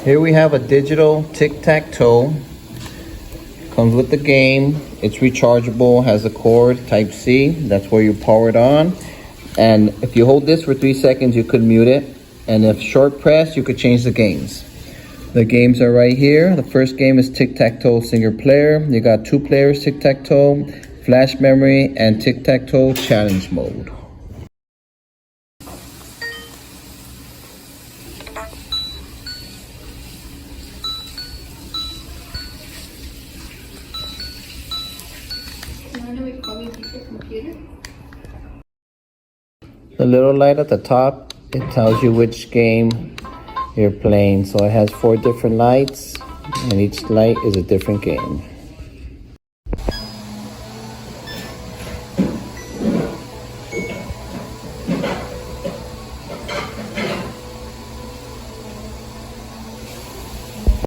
Here we have a digital tic-tac-toe. Comes with the game. It's rechargeable, has a cord, type C. That's where you power it on. And if you hold this for 3 seconds, you could mute it. And if short press, you could change the games. The games are right here. The first game is tic-tac-toe single player. You got 2 players tic-tac-toe, flash memory, and tic-tac-toe challenge mode. The little light at the top, it tells you which game you're playing. So it has 4 different lights, and each light is a different game.